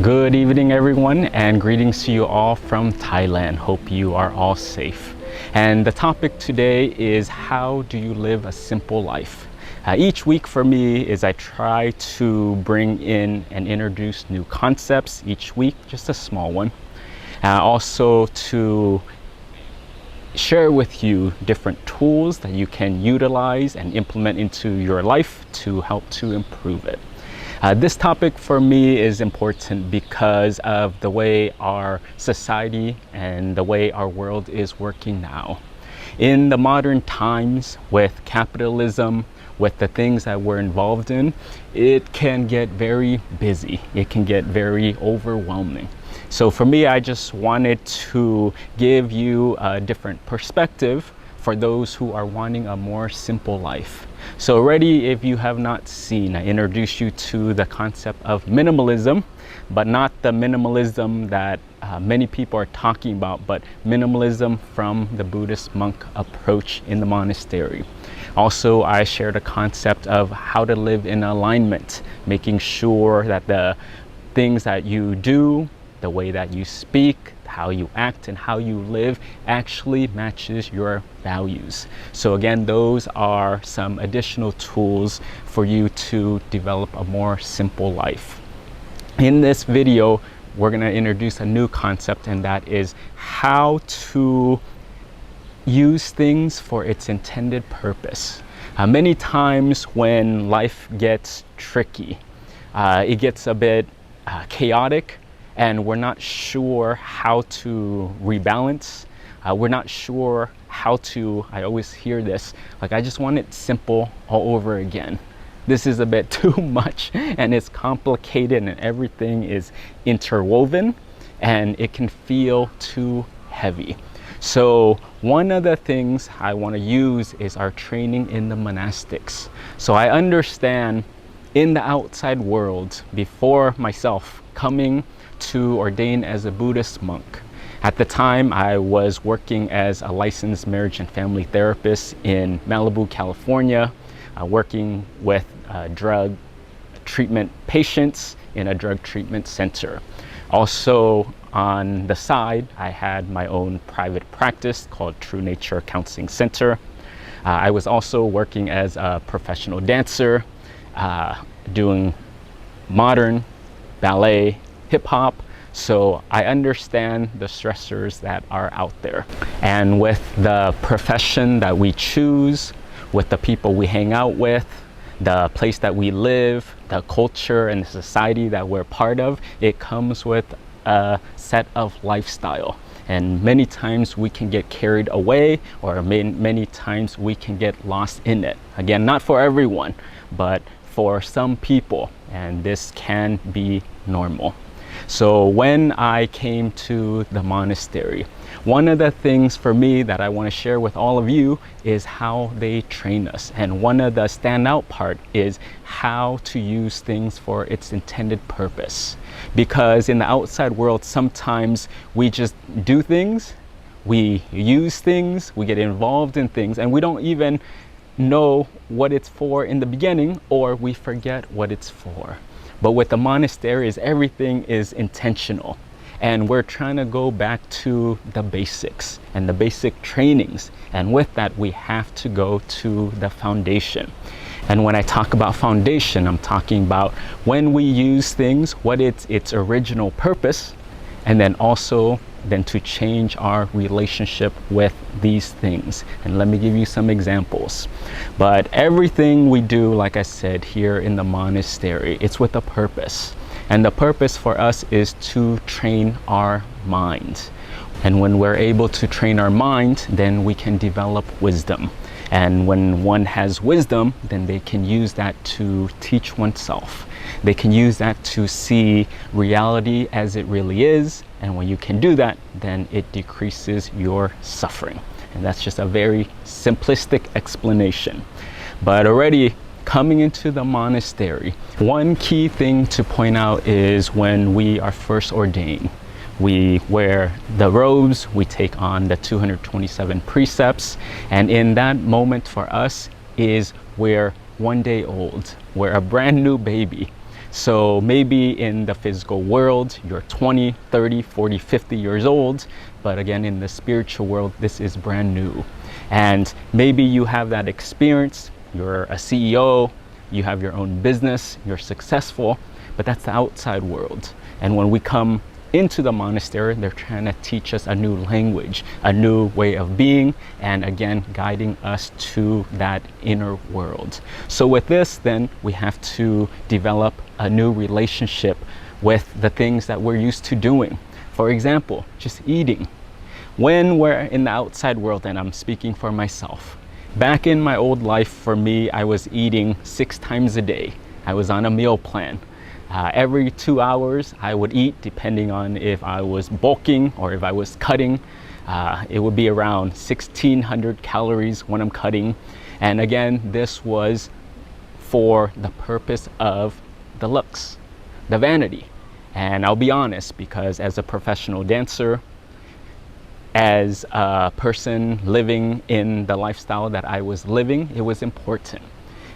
Good evening, everyone, and greetings to you all from Thailand. Hope you are all safe. And the topic today is, how do you live a simple life? Each week for me is I try to bring in and introduce new concepts each week, just a small one. Also to share with you different tools that you can utilize and implement into your life to help to improve it. This topic for me is important because of the way our society and the way our world is working now. In the modern times, with capitalism, with the things that we're involved in, it can get very busy. It can get very overwhelming. So for me, I just wanted to give you a different perspective for those who are wanting a more simple life. So already, if you have not seen, I introduced you to the concept of minimalism, but not the minimalism that many people are talking about, but minimalism from the Buddhist monk approach in the monastery. Also, I shared a concept of how to live in alignment, making sure that the things that you do, the way that you speak, how you act, and how you live actually matches your values. So again, those are some additional tools for you to develop a more simple life. In this video, we're going to introduce a new concept, and that is how to use things for its intended purpose. Many times when life gets tricky, it gets a bit chaotic, and we're not sure how to rebalance. We're not sure how to, I always hear this, like, I just want it simple all over again. This is a bit too much, and it's complicated, and everything is interwoven, and it can feel too heavy. So one of the things I want to use is our training in the monastics. So I understand in the outside world, before myself coming to ordain as a Buddhist monk. At the time, I was working as a licensed marriage and family therapist in Malibu, California, working with drug treatment patients in a drug treatment center. Also, on the side, I had my own private practice called True Nature Counseling Center. I was also working as a professional dancer, doing modern ballet, hip hop. So I understand the stressors that are out there. And with the profession that we choose, with the people we hang out with, the place that we live, the culture and the society that we're part of, it comes with a set of lifestyle. And many times we can get carried away, or many times we can get lost in it. Again, not for everyone, but for some people, and this can be normal. So when I came to the monastery, one of the things for me that I want to share with all of you is how they train us. And one of the standout part is how to use things for its intended purpose. Because in the outside world, sometimes we just do things, we use things, we get involved in things, and we don't even know what it's for in the beginning, or we forget what it's for. But with the monasteries, everything is intentional. And we're trying to go back to the basics and the basic trainings. And with that, we have to go to the foundation. And when I talk about foundation, I'm talking about when we use things, what its original purpose, and then also to change our relationship with these things. And let me give you some examples. But everything we do, like I said, here in the monastery, it's with a purpose. And the purpose for us is to train our mind. And when we're able to train our mind, then we can develop wisdom. And when one has wisdom, then they can use that to teach oneself. They can use that to see reality as it really is. And when you can do that, then it decreases your suffering. And that's just a very simplistic explanation. But already coming into the monastery, one key thing to point out is when we are first ordained. We wear the robes, we take on the 227 precepts, and in that moment for us, is we're 1 day old. We're a brand new baby. So maybe in the physical world, you're 20, 30, 40, 50 years old. But again, in the spiritual world, this is brand new. And maybe you have that experience. You're a CEO, you have your own business, you're successful, but that's the outside world. And when we come into the monastery, they're trying to teach us a new language, a new way of being, and again, guiding us to that inner world. So with this, then we have to develop a new relationship with the things that we're used to doing. For example, just eating. When we're in the outside world, and I'm speaking for myself, back in my old life, for me, I was eating 6 times a day. I was on a meal plan. Every 2 hours I would eat, depending on if I was bulking or if I was cutting. It would be around 1,600 calories when I'm cutting. And again, this was for the purpose of the looks, the vanity. And I'll be honest, because as a professional dancer, as a person living in the lifestyle that I was living, it was important.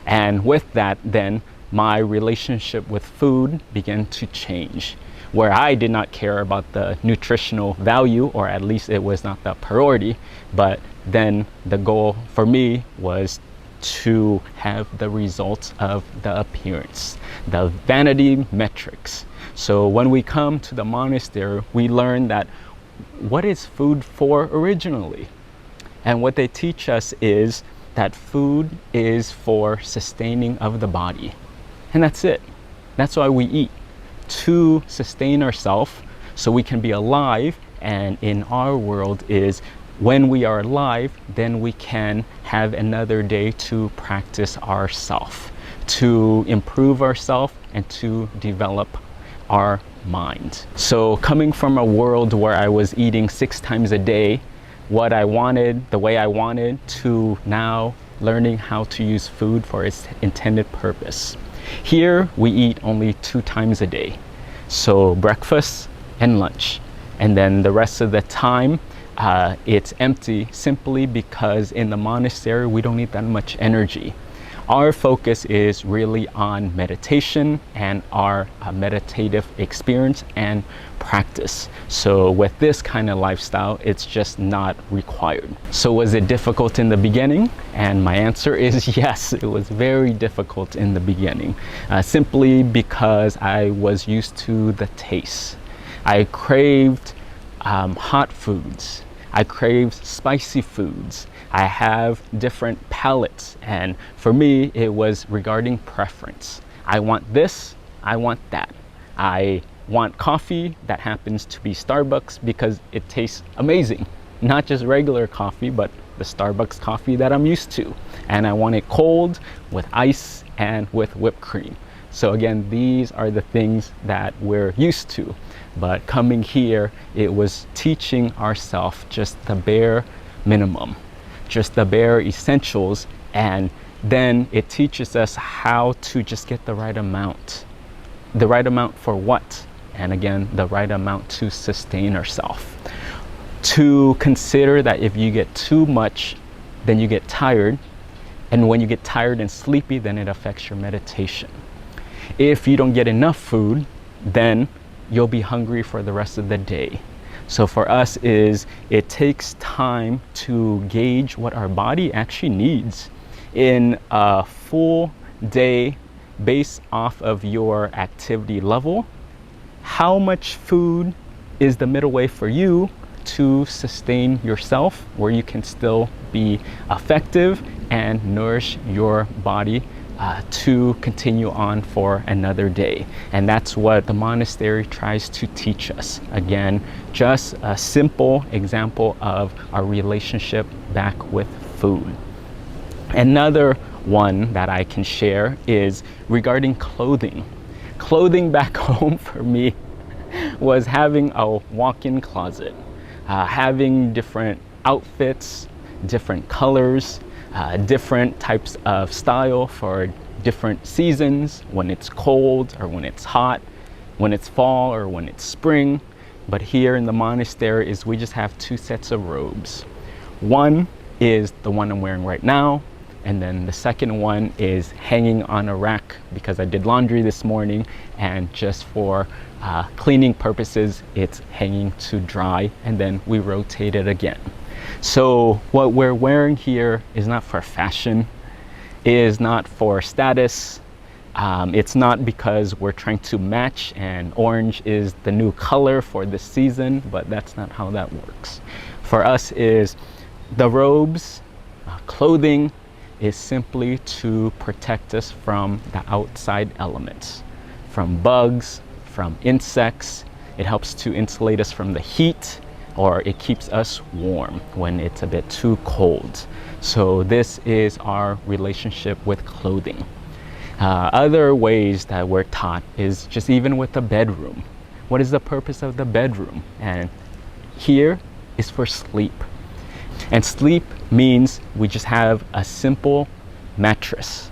And with that, then my relationship with food began to change, where I did not care about the nutritional value, or at least it was not the priority, but then the goal for me was to have the results of the appearance, the vanity metrics. So when we come to the monastery, we learn that what is food for originally? And what they teach us is that food is for sustaining of the body. And that's it. That's why we eat, to sustain ourselves so we can be alive. And in our world is when we are alive, then we can have another day to practice ourself, to improve ourselves, and to develop our mind. So coming from a world where I was eating 6 times a day, what I wanted, the way I wanted, to now learning how to use food for its intended purpose. Here we eat only 2 times a day, so breakfast and lunch, and then the rest of the time it's empty, simply because in the monastery we don't need that much energy. Our focus is really on meditation and our meditative experience and practice. So with this kind of lifestyle, it's just not required. So was it difficult in the beginning? And my answer is yes, it was very difficult in the beginning, simply because I was used to the taste. I craved hot foods. I craved spicy foods. I have different palates, and for me it was regarding preference. I want this, I want that. I want coffee that happens to be Starbucks because it tastes amazing. Not just regular coffee, but the Starbucks coffee that I'm used to. And I want it cold with ice and with whipped cream. So again, these are the things that we're used to. But coming here, it was teaching ourselves just the bare minimum, just the bare essentials, and then it teaches us how to just get the right amount. The right amount for what? And again, the right amount to sustain ourselves. To consider that if you get too much, then you get tired, and when you get tired and sleepy, then it affects your meditation. If you don't get enough food, then you'll be hungry for the rest of the day. So for us it takes time to gauge what our body actually needs in a full day based off of your activity level. How much food is the middle way for you to sustain yourself, where you can still be effective and nourish your body to continue on for another day. And that's what the monastery tries to teach us. Again, just a simple example of our relationship back with food. Another one that I can share is regarding clothing. Clothing back home for me was having a walk-in closet, having different outfits, different colors, different types of style for different seasons, when it's cold or when it's hot, when it's fall or when it's spring. But here in the monastery we just have 2 sets of robes. One is the one I'm wearing right now. And then the second one is hanging on a rack because I did laundry this morning, and just for cleaning purposes, it's hanging to dry, and then we rotate it again. So what we're wearing here is not for fashion, is not for status. It's not because we're trying to match and orange is the new color for this season, but that's not how that works. For us is the robes, clothing is simply to protect us from the outside elements, from bugs, from insects. It helps to insulate us from the heat, or it keeps us warm when it's a bit too cold. So this is our relationship with clothing. Other ways that we're taught is just even with the bedroom. What is the purpose of the bedroom? And here is for sleep. And sleep means we just have a simple mattress.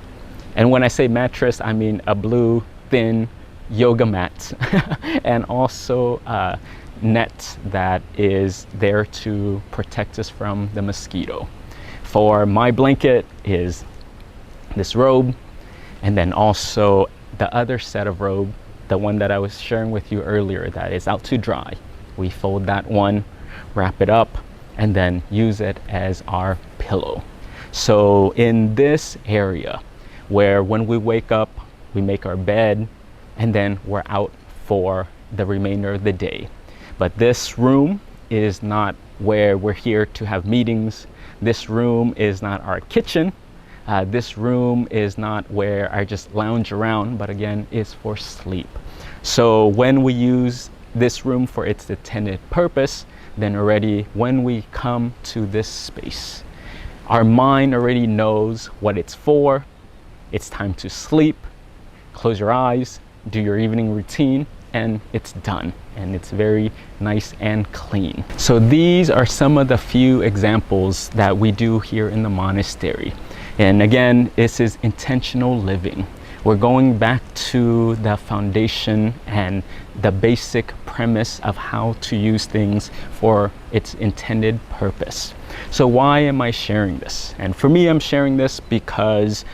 And when I say mattress, I mean a blue, thin yoga mat and also a net that is there to protect us from the mosquito. For my blanket is this robe, and then also the other set of robe, the one that I was sharing with you earlier that is out to dry. We fold that one, wrap it up, and then use it as our pillow. So in this area where when we wake up, we make our bed, and then we're out for the remainder of the day. But this room is not where we're here to have meetings. This room is not our kitchen. This room is not where I just lounge around, but again, is for sleep. So when we use this room for its intended purpose, then already when we come to this space, our mind already knows what it's for. It's time to sleep, close your eyes, do your evening routine, and it's done. And it's very nice and clean. So these are some of the few examples that we do here in the monastery. And again, this is intentional living. We're going back to the foundation and the basic premise of how to use things for its intended purpose. So why am I sharing this? And for me, I'm sharing this because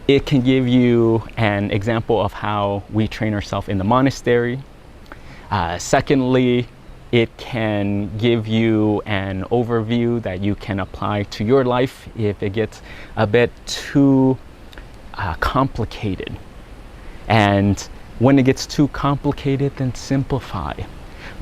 it can give you an example of how we train ourselves in the monastery. Secondly, it can give you an overview that you can apply to your life if it gets a bit too complicated. And when it gets too complicated, then simplify.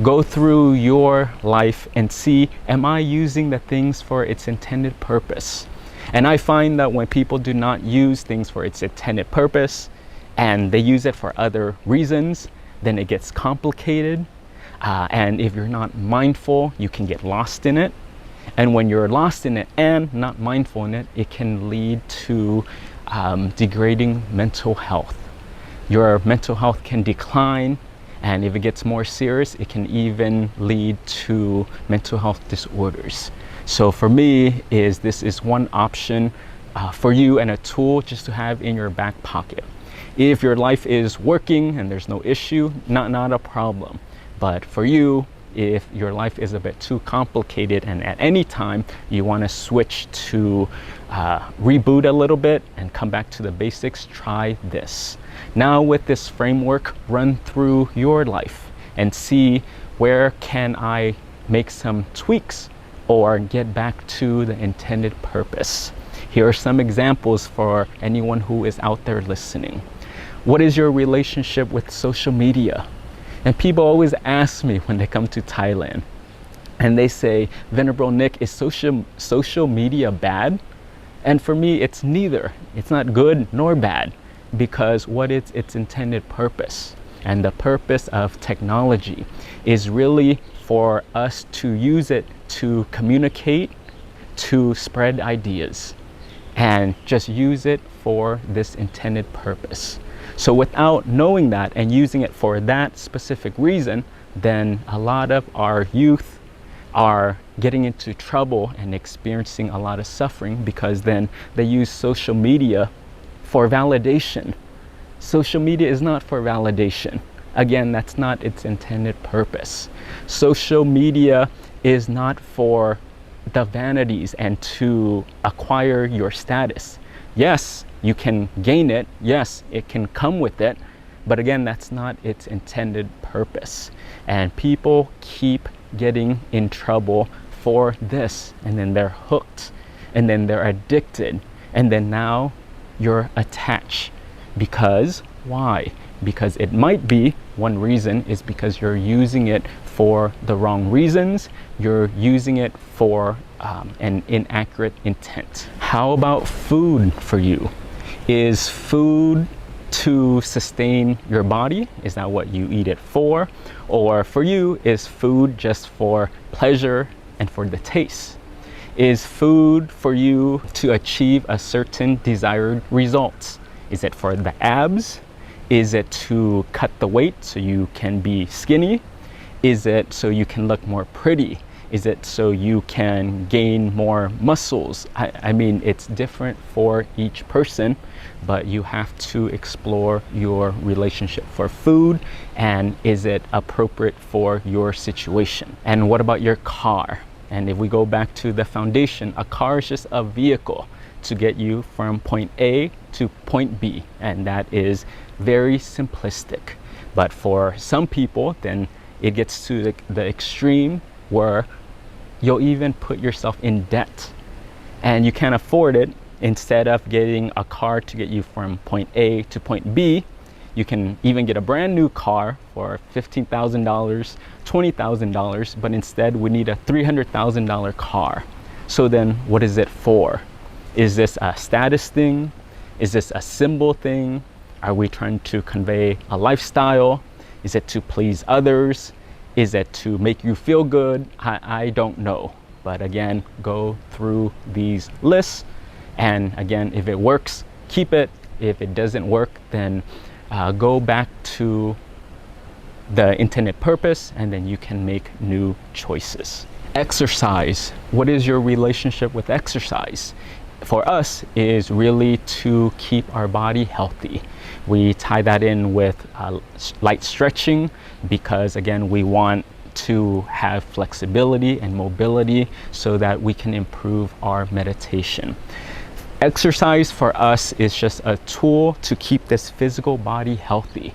Go through your life and see, am I using the things for its intended purpose? And I find that when people do not use things for its intended purpose and they use it for other reasons, then it gets complicated. And if you're not mindful, you can get lost in it. And when you're lost in it and not mindful in it, it can lead to degrading mental health. Your mental health can decline, and if it gets more serious, it can even lead to mental health disorders. So for me, this is one option for you and a tool just to have in your back pocket. If your life is working and there's no issue, not a problem. But for you, if your life is a bit too complicated and at any time you want to switch to reboot a little bit and come back to the basics, try this. Now with this framework, run through your life and see where can I make some tweaks or get back to the intended purpose. Here are some examples for anyone who is out there listening. What is your relationship with social media? And people always ask me when they come to Thailand, and they say, Venerable Nick, is social media bad? And for me, it's neither. It's not good nor bad, because what is its intended purpose? And the purpose of technology is really for us to use it to communicate, to spread ideas, and just use it for this intended purpose. So without knowing that and using it for that specific reason, then a lot of our youth are getting into trouble and experiencing a lot of suffering because then they use social media for validation. Social media is not for validation. Again, that's not its intended purpose. Social media is not for the vanities and to acquire your status. Yes, you can gain it. Yes, it can come with it. But again, that's not its intended purpose. And people keep getting in trouble for this. And then they're hooked. And then they're addicted. And then now you're attached. Because why? Because it might be, one reason is because you're using it for the wrong reasons. You're using it for an inaccurate intent. How about food for you? Is food to sustain your body? Is that what you eat it for? Or for you, is food just for pleasure and for the taste? Is food for you to achieve a certain desired result? Is it for the abs? Is it to cut the weight so you can be skinny? Is it so you can look more pretty? Is it so you can gain more muscles? I mean, it's different for each person, but you have to explore your relationship for food, and is it appropriate for your situation? And what about your car? And if we go back to the foundation, a car is just a vehicle to get you from point A to point B, and that is very simplistic. But for some people, then it gets to the extreme where you'll even put yourself in debt and you can't afford it. Instead of getting a car to get you from point A to point B, you can even get a brand new car for $15,000, $20,000, but instead we need a $300,000 car. So then what is it for? Is this a status thing? Is this a symbol thing? Are we trying to convey a lifestyle? Is it to please others? Is it to make you feel good? I don't know. But again, go through these lists. And again, if it works, keep it. If it doesn't work, then go back to the intended purpose, and then you can make new choices. Exercise. What is your relationship with exercise? For us, is really to keep our body healthy. We tie that in with light stretching because, again, we want to have flexibility and mobility so that we can improve our meditation. Exercise for us is just a tool to keep this physical body healthy.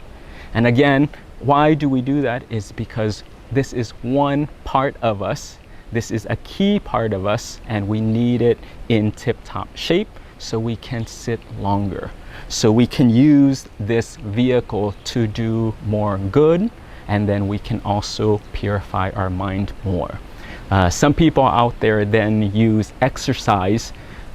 And again, why do we do that? Is because this is one part of us. This is a key part of us, and we need it in tip-top shape so we can sit longer. So we can use this vehicle to do more good, and then we can also purify our mind more. Some people out there then use exercise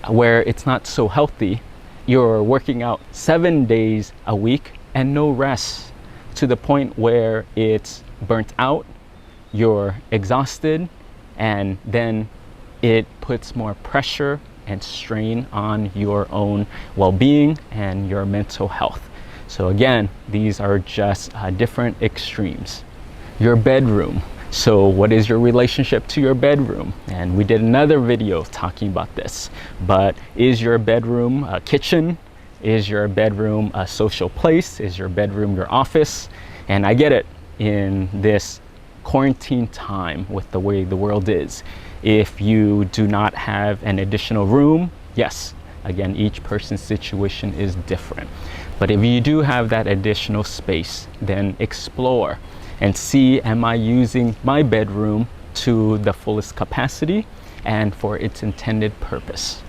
where it's not so healthy. You're working out 7 days a week and no rest, to the point where it's burnt out, you're exhausted, and then it puts more pressure and strain on your own well-being and your mental health. So again, these are just different extremes. Your bedroom. So what is your relationship to your bedroom? And we did another video talking about this, but is your bedroom a kitchen? Is your bedroom a social place? Is your bedroom your office? And I get it, in this quarantine time with the way the world is, if you do not have an additional room, yes, again, each person's situation is different. But if you do have that additional space, then explore and see, am I using my bedroom to the fullest capacity and for its intended purpose?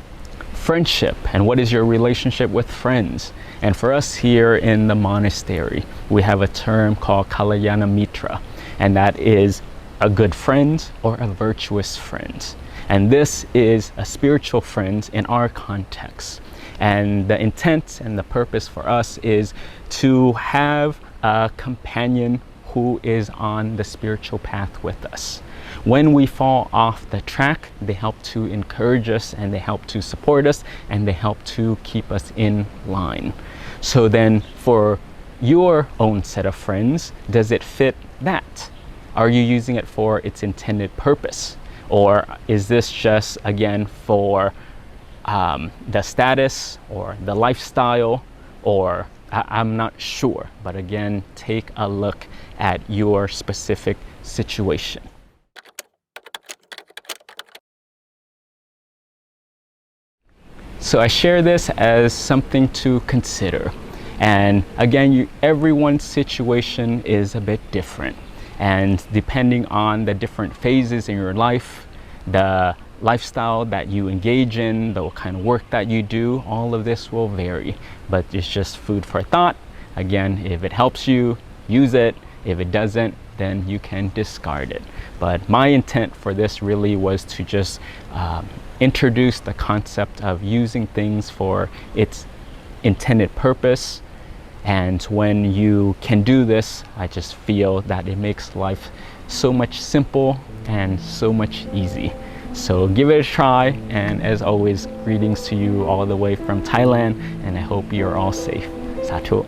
Friendship, and what is your relationship with friends? And for us here in the monastery, we have a term called Kalyana Mitra, and that is a good friend or a virtuous friend. And this is a spiritual friend in our context. And the intent and the purpose for us is to have a companion who is on the spiritual path with us. When we fall off the track, they help to encourage us, and they help to support us, and they help to keep us in line. So then for your own set of friends, does it fit that? Are you using it for its intended purpose? Or is this just, again, for the status or the lifestyle, or I'm not sure. But again, take a look at your specific situation. So I share this as something to consider. And again, everyone's situation is a bit different. And depending on the different phases in your life, the lifestyle that you engage in, the kind of work that you do, all of this will vary. But it's just food for thought. Again, if it helps you, use it. If it doesn't, then you can discard it. But my intent for this really was to just introduce the concept of using things for its intended purpose. And when you can do this, I just feel that it makes life so much simple and so much easy. So give it a try, and as always, greetings to you all the way from Thailand, and I hope you're all safe. Satu.